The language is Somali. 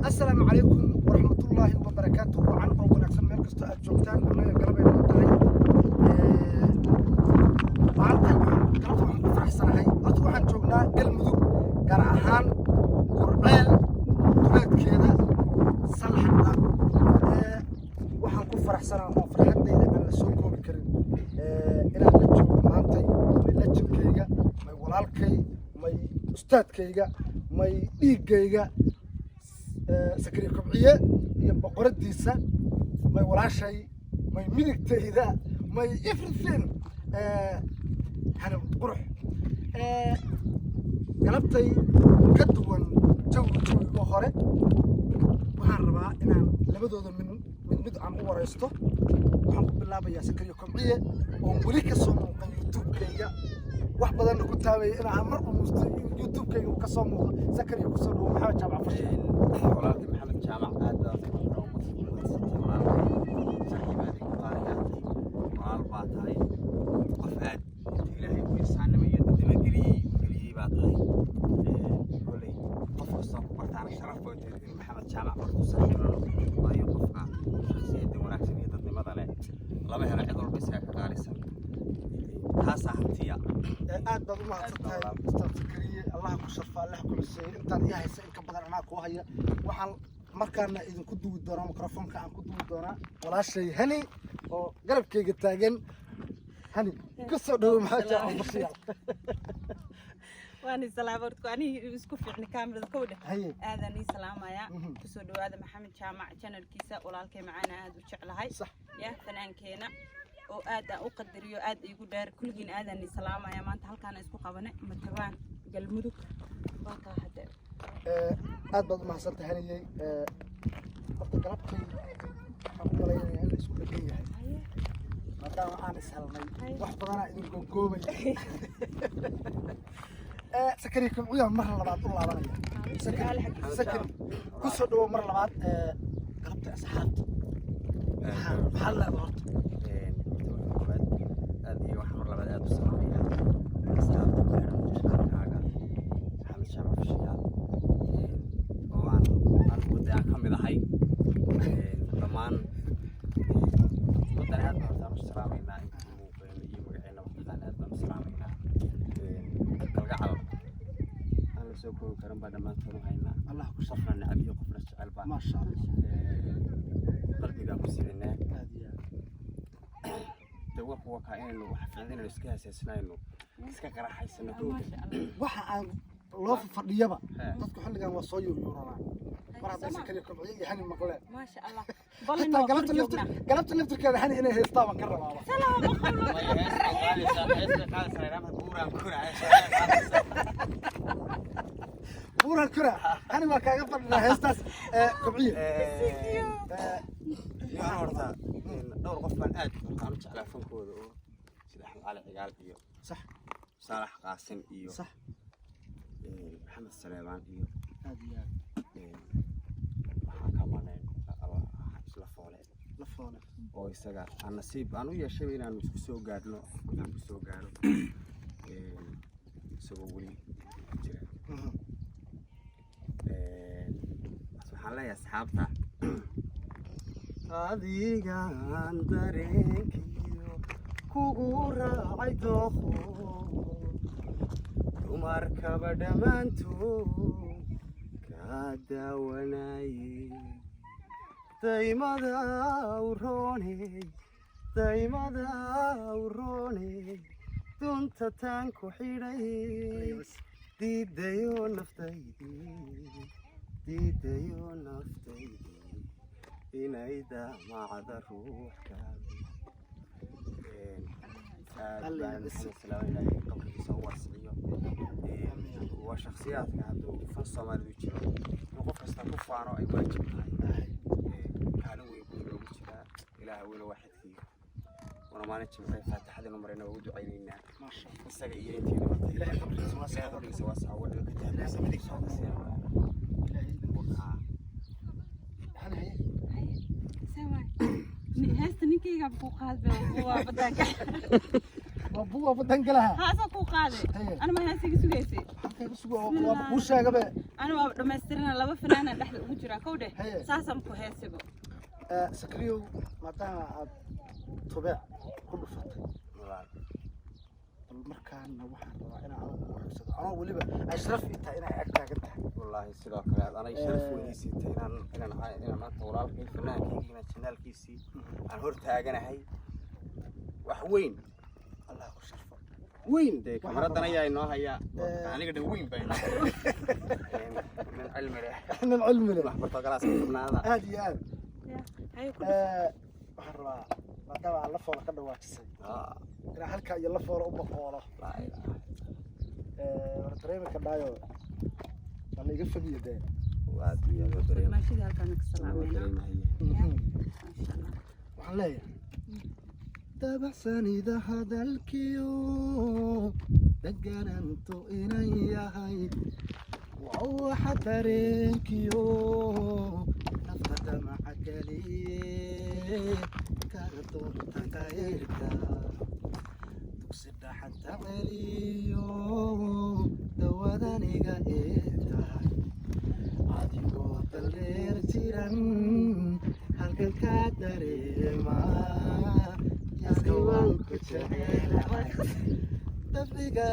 السلام عليكم ورحمة الله وبركاته وعن أول أكثر من قصة الجوتان ولا قرب الطريق وعنده قلت وحن فرح سنة هاي أطوعا جونا المذوق قرأهان قربال دولات كذا صلحنا وحن فرح سنة وفرحت لي أن السوق بكرين إلى اللجوء مانتي اللجوء كيجا ما يولالكي ما أستاذ كيجا ما يجيجا سكري كبعية يبقى ديسة ما ولا شيء ما يملك تهذا ما everything هذا قرح قلبتي كدوان جو وخرة وهالربع أنا لبدو من بدء عن ورثته وحنقول بالله بيا سكري كبعية وملك الصوم من يوتيوب كيا واحد بدل كنت هاي أنا عمر يوتيوب كيا وكصوم سكري وكصوم محمد جامع فشل ولكن محمد جامع هذا هاي قفاد إلهي ويسعنا مية تدمى قلي باطهاي كلي قف الصوم قرطان الشرف ويتدمى محمد جامع برضو سحر الله يوقفك شخصية دموناكسية تدمى ضلع الله بيها رعيد والبسياك غالسا هاسا همتيا aad baad u mahadsantahay Ustaad Sakariye Allah ku sharfa Allah ku xusay intaan yahay in ka badan anaa ku haya waxaan markaana idinku duwi doonaa mikrofoonka aan ku duwi doonaa walaashay Hani oo garabkayga taagan Hani ku soo dhaw maxaa jecel bashiir وأنا سلام أرتكو أنا يسكو في كاميرا كودة هذا ني سلام يا كسودو هذا محمد جامع channel كيسة ولالك معنا هذا وشعل هاي صح يا فنان كينا وآد أقدريو آد يقول دار كل جين آد ني سلام يا ما أنت هل كان يسكو قبنا متبان قلمدك باقى هذا aad baad u mahadsantahay Hani horta garabkay waxaan u maleeyahay in la isku dhagan yahay maadaama aan ishalnay wax badan aan idin goobay سكري كم ويا مرة لبعض الله عليا سكري كسر دو مرة لبعض قربت أصحاب حلا ضغط هذه واحد مرة لبعض أدو سلامية أصحاب تقريبا حاجة محمد شامع في الشيال وأنا ودي أكمل إذا هاي كمان ودي أنا أدو مش سلامينا يمكن يجي مقعنا وحنا أدو سلامينا القعر أنا سوكو كرم بعد ما تروحينا الله صفنا نعبي وقفنا الشعل بقى ما شاء الله قلبي قام بسيرنا توقف وكأنه إنه حفظنا الإسكاس يسنا إنه إسكاك راح يسنا ما شاء الله waxa loo fadhiyaba dadku xilligan waa soo yuuraan marada sakari ku ciyay Hani maqleen ما شاء الله بالله galabta laftirkeeda Hani inay heestaan ka rabaa سلام buuran kura Hani ma kaaga fadhina heestaas kubciye يا ورثة دور قفان آد كانوا على فنكود سلاح على عقال إيو صح صالح قاسم إيو صح محمد سليمان إيو هذه وحكمنا لفولة لفولة oo isaga aan nasiib aan u yeeshay inaan isku soo gaadno aan ku soo gaaro isagoo wali jira waxaan leeyahay asxaabta adigaan dareenkiyo kugu raacay dooqo dumarkaba dhammaantood ka daawanayay daymada urooney dunta taan ku xidhay diidayo naftaydii inay daamacda ruuxka aad baan islaaminahay qabrigiisa u waasiciyo waa shakhsiyaadka hadduu fan Soomaalidu jiro in qof kasta ku faano ay waajib tahay كانوا يقولوا كذا إله ولا واحد فيه وأنا ما نجمع فاتحة نمرنا وودو عينينا ما شاء الله السجيين تينا إلهي قبل سواسع ولا كتاب لا سمدك سواسع Hani سوي هست نيكي قبل قاد هو بدك وابوه بدنقلها هذا كو قاضي أنا ما هسيق سويسي وش هذا أنا لما استرنا لما فنانا دحل وجرا كوده ساسم كو هسيبه سكريو متى طبيع كل فترة markaan waxaan rabaa inaan ugu xugsado ama waliba ashraf inta inay ag taagan tahay wallahi sidoo kale anay sharaf weydiisay inaan maanta walaalkay fanaankiina channelkiisii aan hor taaganahay wax weyn allah ku sharfo weyn de kameradan ayaa inoo haya aniga dhan weyn baa inoo min cilmi leh min cilmi leh wax barto galaas qabnaada aad iyo aad هاي كل waxaan rabaa maadaama la foolo ka dhawaajisay inaan halkaa iyo la foolo u boqoolo dareemka dhaayo aan iga fogiyo dee waad iyo dareem ماشي ذا كان كسلامينا waxaan leeyahay dabacsanida hadalkiyo deganantu inay yahay waxa dareenkiyo nafta maca kaliye kardoonta qayrka dugsi dhaxanta celiyo dawadaniga tahay adigoo daleer jiran halkan ka dareema yaskiwan ku jecelahay dabiga